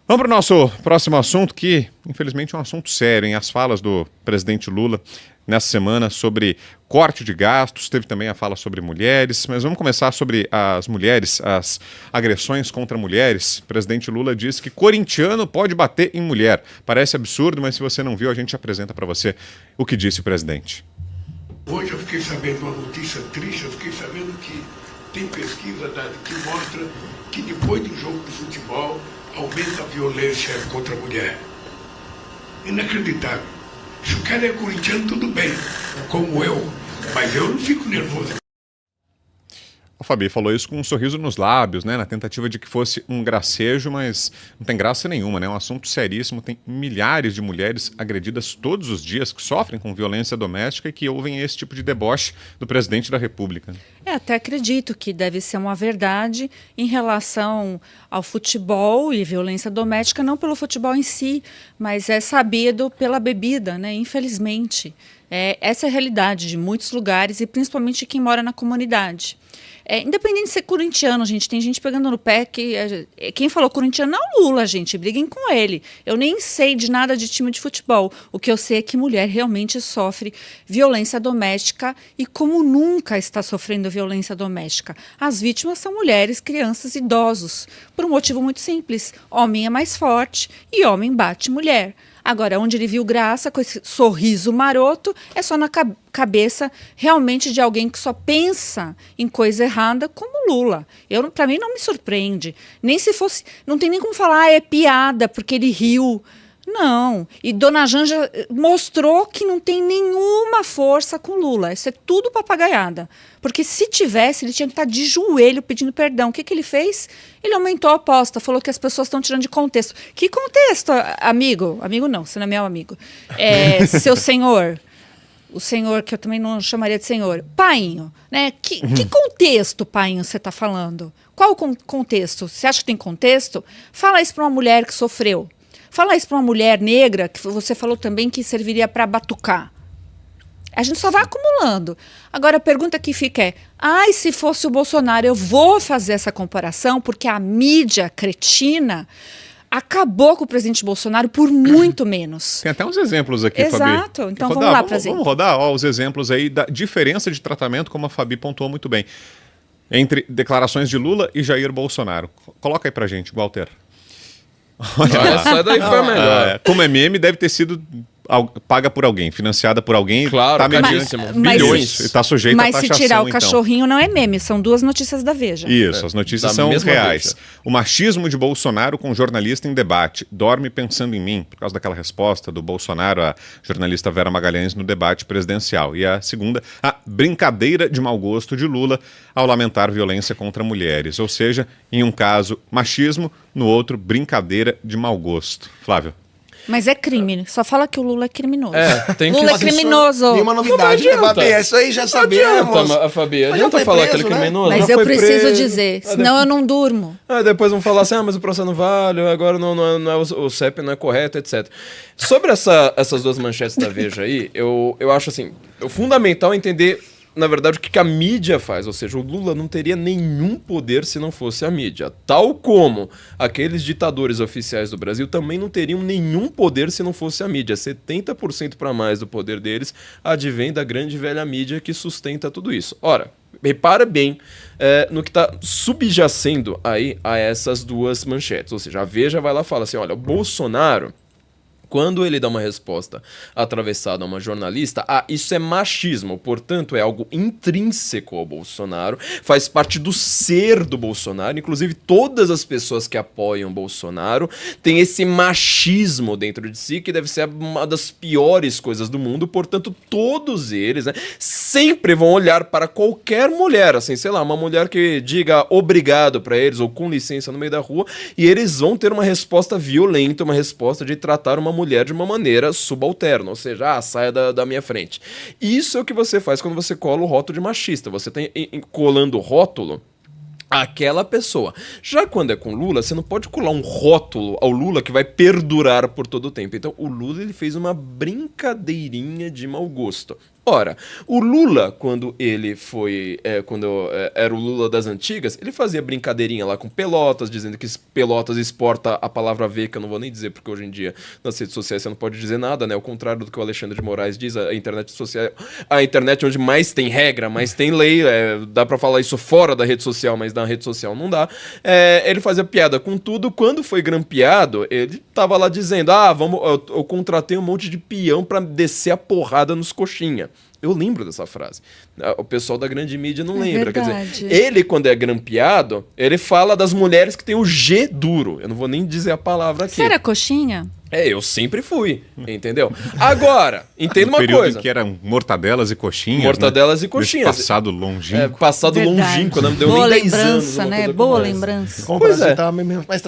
Vamos para o nosso próximo assunto, que infelizmente é um assunto sério, hein? As falas do presidente Lula nessa semana sobre corte de gastos, teve também a fala sobre mulheres, mas vamos começar sobre as mulheres, as agressões contra mulheres. O presidente Lula disse que corintiano pode bater em mulher. Parece absurdo, mas se você não viu, a gente apresenta para você o que disse o presidente. Hoje eu fiquei sabendo uma notícia triste, eu fiquei sabendo que tem pesquisa que mostra que depois do jogo de futebol aumenta a violência contra a mulher. Inacreditável. Se o cara é corintiano, tudo bem, como eu, mas eu não fico nervoso. O Fabi falou isso com um sorriso nos lábios, né, na tentativa de que fosse um gracejo, mas não tem graça nenhuma, né? É um assunto seríssimo. Tem milhares de mulheres agredidas todos os dias que sofrem com violência doméstica e que ouvem esse tipo de deboche do presidente da República. Até acredito que deve ser uma verdade em relação ao futebol e violência doméstica, não pelo futebol em si, mas é sabido pela bebida, né? Infelizmente. Essa é a realidade de muitos lugares e principalmente quem mora na comunidade. Independente de ser corintiano, gente, tem gente pegando no pé que... Quem falou corintiano é o Lula, gente, briguem com ele. Eu nem sei de nada de time de futebol. O que eu sei é que mulher realmente sofre violência doméstica e como nunca está sofrendo violência doméstica. As vítimas são mulheres, crianças, idosos, por um motivo muito simples. Homem é mais forte e homem bate mulher. Agora, onde ele viu graça, com esse sorriso maroto, é só na cabeça realmente de alguém que só pensa em coisa errada, como Lula. Para mim não me surpreende. Nem se fosse, não tem nem como falar, é piada, porque ele riu. Não. E Dona Janja mostrou que não tem nenhuma força com Lula. Isso é tudo papagaiada. Porque se tivesse, ele tinha que estar de joelho pedindo perdão. O que ele fez? Ele aumentou a aposta, falou que as pessoas estão tirando de contexto. Que contexto, amigo? Amigo não, você não é meu amigo. Seu senhor. O senhor, que eu também não chamaria de senhor. Painho, né? Que contexto, Painho, você está falando? Qual o contexto? Você acha que tem contexto? Fala isso para uma mulher que sofreu. Fala isso para uma mulher negra, que você falou também que serviria para batucar. A gente só vai acumulando. Agora, a pergunta que fica é, se fosse o Bolsonaro, eu vou fazer essa comparação, porque a mídia cretina acabou com o presidente Bolsonaro por muito menos. Tem até uns exemplos aqui, Exato. Fabi. Exato. Então vamos lá para exemplo. Vamos rodar os exemplos aí da diferença de tratamento, como a Fabi pontuou muito bem, entre declarações de Lula e Jair Bolsonaro. Coloca aí pra gente, Walter. Essa daí foi a melhor. Como é meme, deve ter sido paga por alguém, financiada por alguém. Claro, tá bilhões. Está sujeito a taxação. Mas se tirar o então. Cachorrinho não é meme, são duas notícias da Veja. Isso, as notícias são reais. Veja. O machismo de Bolsonaro com jornalista em debate. Dorme pensando em mim, por causa daquela resposta do Bolsonaro à jornalista Vera Magalhães no debate presidencial. E a segunda, a brincadeira de mau gosto de Lula ao lamentar violência contra mulheres. Ou seja, em um caso, machismo, no outro, brincadeira de mau gosto. Flávio. Mas é crime, só fala que o Lula é criminoso. Tem Lula é criminoso. Nenhuma novidade, né, Fabi? Isso aí já sabemos. Fabi, adianta falar que ele é criminoso. Mas eu preciso dizer, senão eu não durmo. Depois vão falar assim, mas o processo não vale, agora o CEP não é correto, etc. Sobre essas duas manchetes da Veja aí, eu acho assim, é fundamental entender... Na verdade, o que a mídia faz, ou seja, o Lula não teria nenhum poder se não fosse a mídia. Tal como aqueles ditadores oficiais do Brasil também não teriam nenhum poder se não fosse a mídia. 70% para mais do poder deles advém da grande velha mídia que sustenta tudo isso. Ora, repara bem no que está subjacendo aí a essas duas manchetes. Ou seja, a Veja vai lá e fala assim, olha, o Bolsonaro... Quando ele dá uma resposta atravessada a uma jornalista, isso é machismo, portanto é algo intrínseco ao Bolsonaro, faz parte do ser do Bolsonaro, inclusive todas as pessoas que apoiam o Bolsonaro têm esse machismo dentro de si, que deve ser uma das piores coisas do mundo, portanto todos eles, né, sempre vão olhar para qualquer mulher, assim, sei lá, uma mulher que diga obrigado para eles ou com licença no meio da rua, e eles vão ter uma resposta violenta, uma resposta de tratar uma mulher de uma maneira subalterna, ou seja, saia da minha frente. Isso é o que você faz quando você cola o rótulo de machista. Você está colando o rótulo àquela pessoa. Já quando é com Lula, você não pode colar um rótulo ao Lula que vai perdurar por todo o tempo. Então, o Lula ele fez uma brincadeirinha de mau gosto. Ora, o Lula, quando ele era o Lula das antigas, ele fazia brincadeirinha lá com Pelotas, dizendo que Pelotas exporta a palavra V, que eu não vou nem dizer, porque hoje em dia nas redes sociais você não pode dizer nada, né? Ao contrário do que o Alexandre de Moraes diz, a internet social, a internet onde mais tem regra, mais tem lei, dá pra falar isso fora da rede social, mas na rede social não dá. Ele fazia piada com tudo. Quando foi grampeado, ele tava lá dizendo, eu contratei um monte de peão pra descer a porrada nos coxinha. Eu lembro dessa frase. O pessoal da grande mídia não lembra. Verdade. Quer dizer, ele, quando é grampeado, ele fala das mulheres que têm o G duro. Eu não vou nem dizer a palavra aqui. Você era coxinha? Eu sempre fui, entendeu? Agora, entenda uma período coisa. em que eram mortadelas e coxinhas. Mortadelas, né? e coxinhas. Desse passado longínquo. Passado Verdade. longínquo, não deu Boa nem 10 anos. lembrança, uma né? coisa Boa como essa. lembrança. Como Pois você é. tá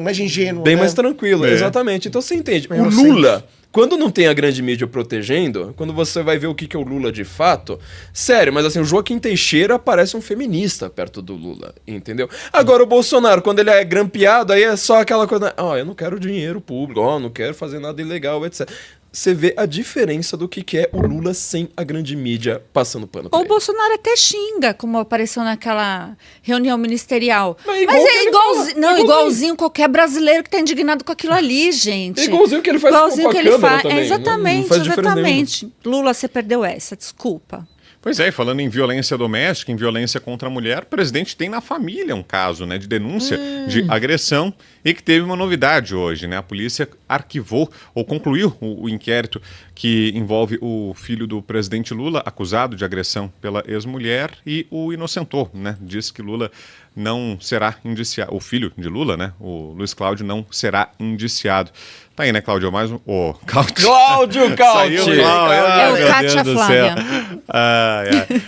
mais ingênuo, Bem né? mais tranquilo, É. exatamente. Então você entende. Bem O inocente. Lula, quando não tem a grande mídia protegendo, quando você vai ver o que é o Lula de fato, sério, mas assim, o Joaquim Teixeira parece um feminista perto do Lula, entendeu? Agora o Bolsonaro, quando ele é grampeado, aí é só aquela coisa, eu não quero dinheiro público, não quero fazer nada ilegal, etc. Você vê a diferença do que é o Lula sem a grande mídia passando pano pra O ele. Bolsonaro até xinga, como apareceu naquela reunião ministerial. Mas igual Mas que é ele igualzinho, fala, não, igualzinho. igualzinho qualquer brasileiro que tá indignado com aquilo ali, gente. É igualzinho que ele faz Igualzinho com a que ele câmera faz. também, né? Exatamente, Não faz diferença exatamente. Lula, você perdeu essa, desculpa. Pois é, e falando em violência doméstica, em violência contra a mulher, o presidente tem na família um caso, né, de denúncia de agressão e que teve uma novidade hoje, né? A polícia arquivou ou concluiu o inquérito que envolve o filho do presidente Lula, acusado de agressão pela ex-mulher, e o inocentou, né? Diz que Lula não será indiciado, o filho de Lula, né? O Luiz Cláudio não será indiciado. Tá aí, né, Cláudio? Mais um. Cláudio! Cláudio Cauti! Saiu, Cláudio. É o Meu Cátia Deus do Flávia. céu.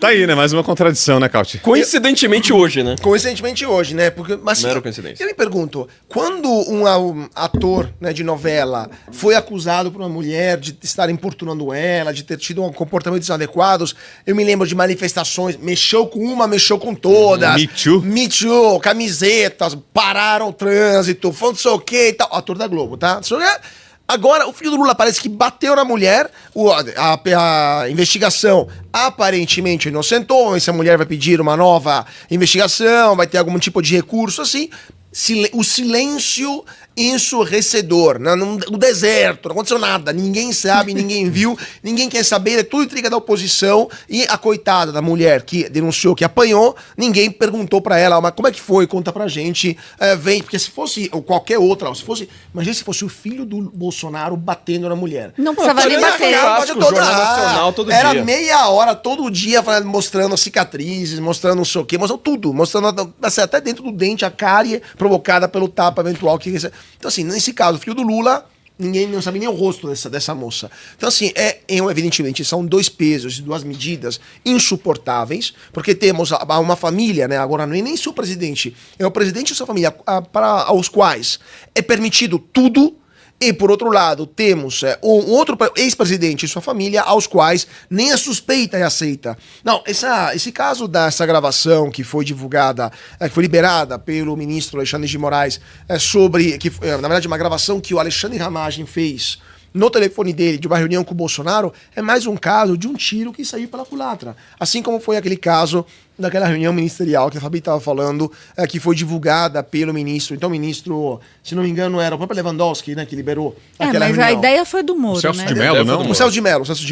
Tá aí, né? Mais uma contradição, né, Cauti? Coincidentemente hoje, né? Coincidentemente hoje, né? Porque, mas, Mera coincidência. Eu me pergunto, quando um ator, né, de novela foi acusado por uma mulher de estar importunando ela, de ter tido comportamentos inadequados, eu me lembro de manifestações, mexeu com uma, mexeu com todas. Me Too. Me Too, camisetas, pararam o trânsito, foi não sei o que e tal. Ator da Globo, tá? Agora, o filho do Lula parece que bateu na mulher, a investigação aparentemente inocentou, essa mulher vai pedir uma nova investigação, vai ter algum tipo de recurso assim. O silêncio ensurdecedor, né? No deserto, não aconteceu nada, ninguém sabe, ninguém viu, ninguém quer saber, é tudo intriga da oposição, e a coitada da mulher que denunciou, que apanhou, ninguém perguntou pra ela, mas como é que foi, conta pra gente, porque se fosse qualquer outra, imagina se fosse o filho do Bolsonaro batendo na mulher. Não precisava nem bater. Fantástico, Jornal Nacional todo Era dia. meia hora, todo dia, mostrando cicatrizes, mostrando não sei o quê, mostrando tudo, mostrando assim, até dentro do dente a cárie provocada pelo tapa eventual que... Então, assim, nesse caso, o filho do Lula, ninguém não sabe nem o rosto dessa moça. Então, assim, evidentemente, são dois pesos e duas medidas insuportáveis, porque temos uma família, né? Agora não é nem só o presidente, é o presidente e sua família, aos quais é permitido tudo. E, por outro lado, temos um outro ex-presidente e sua família, aos quais nem a suspeita é aceita. Não, esse caso dessa gravação que foi divulgada, que foi liberada pelo ministro Alexandre de Moraes, na verdade, uma gravação que o Alexandre Ramagem fez no telefone dele, de uma reunião com o Bolsonaro, é mais um caso de um tiro que saiu pela culatra. Assim como foi aquele caso daquela reunião ministerial que a Fabi estava falando, que foi divulgada pelo ministro. Então o ministro, se não me engano, era o próprio Lewandowski, né, que liberou aquela Mas reunião. a ideia foi do Moro, Celso né? de Mello, não? O Celso de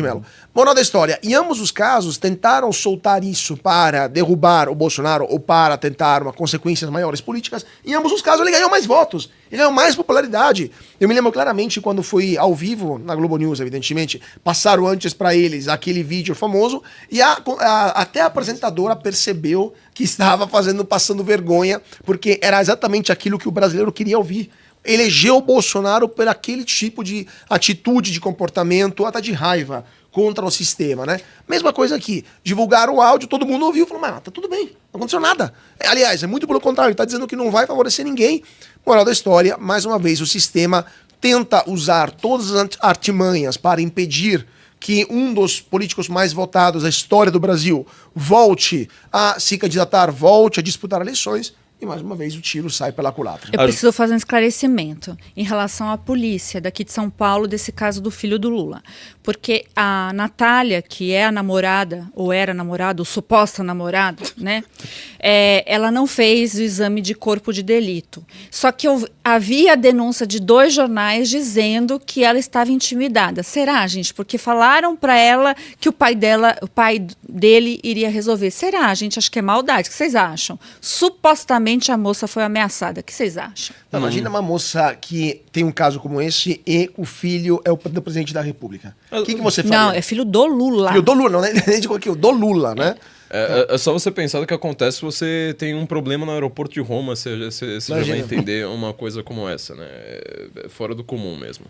Mello. Moral da história, em ambos os casos, tentaram soltar isso para derrubar o Bolsonaro ou para tentar uma consequências maiores políticas. Em ambos os casos, ele ganhou mais votos. Ele ganhou mais popularidade. Eu me lembro claramente quando foi ao vivo, na Globo News, evidentemente, passaram antes para eles aquele vídeo famoso e até a apresentadora percebeu que estava passando vergonha, porque era exatamente aquilo que o brasileiro queria ouvir. Elegeu o Bolsonaro por aquele tipo de atitude, de comportamento, até de raiva contra o sistema, né? Mesma coisa aqui. Divulgaram o áudio, todo mundo ouviu, falou, mas tá tudo bem, não aconteceu nada. Aliás, é muito pelo contrário, ele tá dizendo que não vai favorecer ninguém. Moral da história, mais uma vez, o sistema tenta usar todas as artimanhas para impedir que um dos políticos mais votados da história do Brasil volte a se candidatar, volte a disputar eleições, e mais uma vez o tiro sai pela culatra. Eu preciso fazer um esclarecimento em relação à polícia daqui de São Paulo desse caso do filho do Lula. Porque a Natália, que é a namorada, ou era namorada, ou suposta namorada, né? Ela não fez o exame de corpo de delito. Só que havia a denúncia de 2 jornais dizendo que ela estava intimidada. Será, gente? Porque falaram para ela que o pai dele iria resolver. Será, gente? Acho que é maldade. O que vocês acham? Supostamente a moça foi ameaçada. O que vocês acham? Não, imagina uma moça que tem um caso como esse e o filho é o do presidente da República. O que você faria? Não, é filho do Lula. Filho do Lula, não é nem de qualquer, do Lula, né? É só você pensar do que acontece se você tem um problema no aeroporto de Roma, você já vai entender uma coisa como essa, né? É fora do comum mesmo.